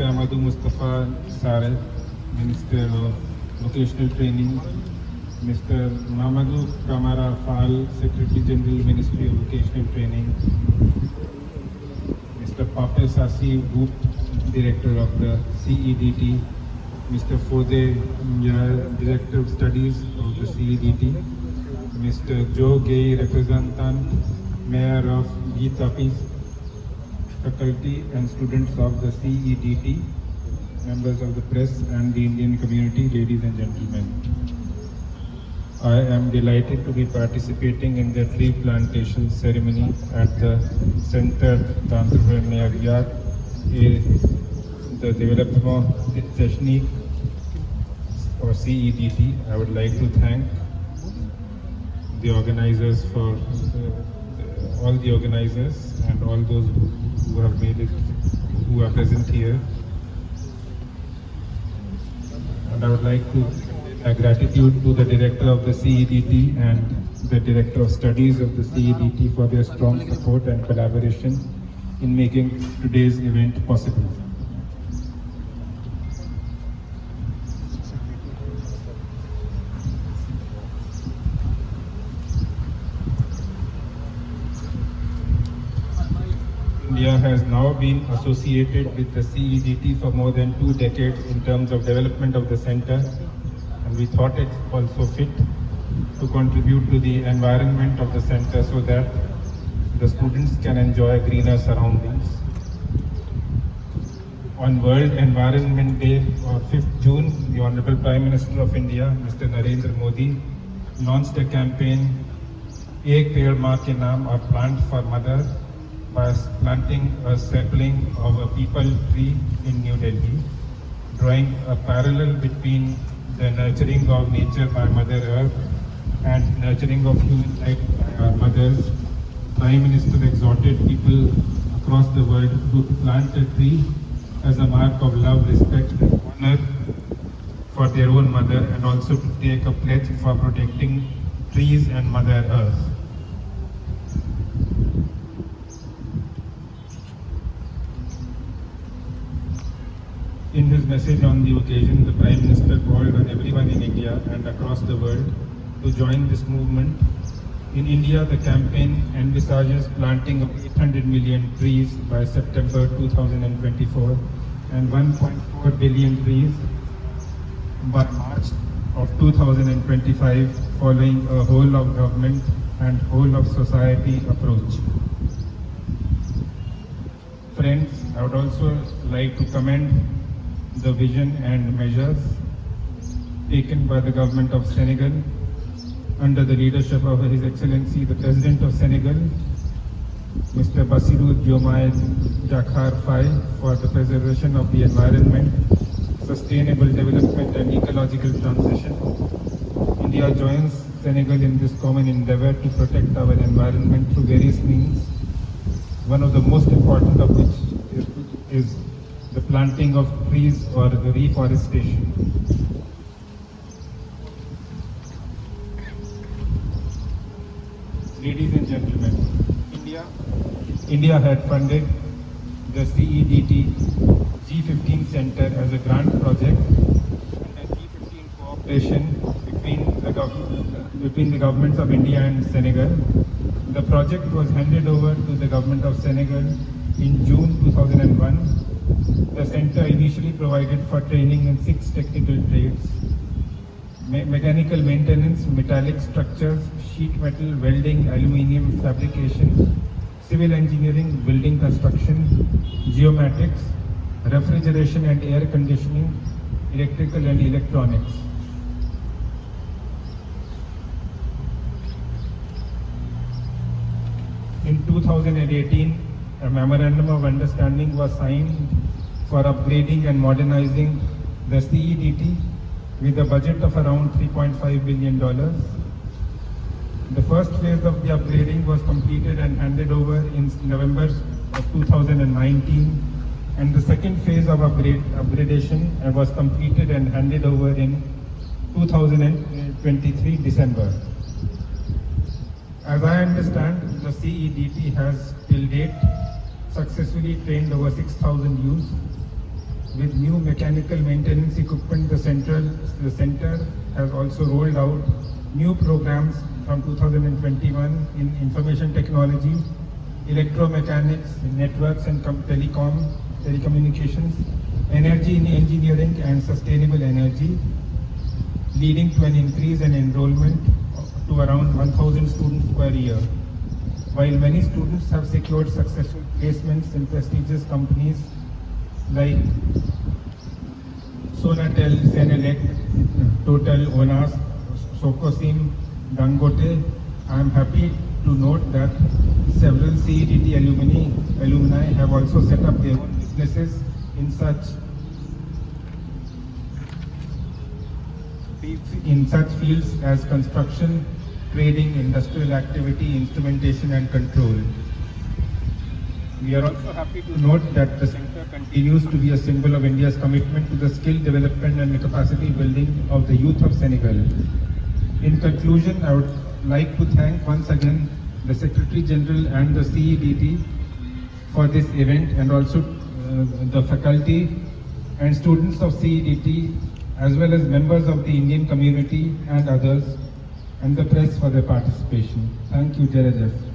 Mr. Amadou Mustafa Sarel, Minister of Vocational Training, Mr. Mamadou Kamara Fall, Secretary General, Ministry of Vocational Training, Mr. Pape Sasi Boop, Director of the CEDT, Mr. Fode Mya, Director of Studies of the CEDT, Mr. Joe Gay, Representant, Mayor of Gitapis, faculty and students of the CEDT, members of the press and the Indian community, ladies and gentlemen. I am delighted to be participating in the tree plantation ceremony at the Center d'Entrepreneuriat et the Development Technique or CEDT. I would like to thank the organizers for all the organizers and all those who have made it, who are present here. And I would like to my gratitude to the director of the CEDT and the director of studies of the CEDT for their strong support and collaboration in making today's event possible. India has now been associated with the CEDT for more than 2 decades in terms of development of the center, and we thought it also fit to contribute to the environment of the center so that the students can enjoy greener surroundings. On World Environment Day, or 5th June, the Honorable Prime Minister of India, Mr. Narendra Modi, launched a campaign, Ek Ped Maa Ke Naam, or Plant for Mother, by planting a sapling of a peepal tree in New Delhi, drawing a parallel between the nurturing of nature by Mother Earth and nurturing of human life by our mothers. Prime Minister exhorted people across the world to plant a tree as a mark of love, respect and honor for their own mother, and also to take a pledge for protecting trees and Mother Earth. In his message on the occasion, the Prime Minister called on everyone in India and across the world to join this movement. In India, the campaign envisages planting of 800 million trees by September 2024 and 1.4 billion trees by March of 2025, following a whole of government and whole of society approach. Friends, I would also like to commend the vision and measures taken by the government of Senegal under the leadership of His Excellency the President of Senegal, Mr. Bassirou Diomaye Diakhar Faye, for the preservation of the environment, sustainable development and ecological transition. India joins Senegal in this common endeavor to protect our environment through various means, one of the most important of which is the planting of trees or the reforestation. Ladies and gentlemen, India had funded the CEDT G15 Center as a grant project and G15 cooperation between the governments of India and Senegal. The project was handed over to the government of Senegal in June 2001. The center initially provided for training in 6 technical trades: mechanical maintenance, metallic structures, sheet metal, welding, aluminium fabrication, civil engineering, building construction, geomatics, refrigeration and air conditioning, electrical and electronics. In 2018, a memorandum of understanding was signed for upgrading and modernizing the CEDT with a budget of around $3.5 billion. The first phase of the upgrading was completed and handed over in November of 2019, and the second phase of upgradation was completed and handed over in 2023 December. As I understand, the CEDT has till date successfully trained over 6,000 youths With new mechanical maintenance equipment, the center has also rolled out new programs from 2021 in information technology, electromechanics, networks and telecommunications, energy in engineering and sustainable energy, leading to an increase in enrollment to around 1,000 students per year. While many students have secured successful placements in prestigious companies like Sonatel, Senelec, Total, ONAS, Socosim, Dangote, I am happy to note that several CEDT alumni have also set up their own businesses in such fields as construction, trading, industrial activity, instrumentation and control. We are also happy to note that the center continues to be a symbol of India's commitment to the skill development and capacity building of the youth of Senegal. In conclusion, I would like to thank once again the Secretary General and the CEDT for this event, and also the faculty and students of CEDT, as well as members of the Indian community and others, and the press for their participation. Thank you, Jerejef.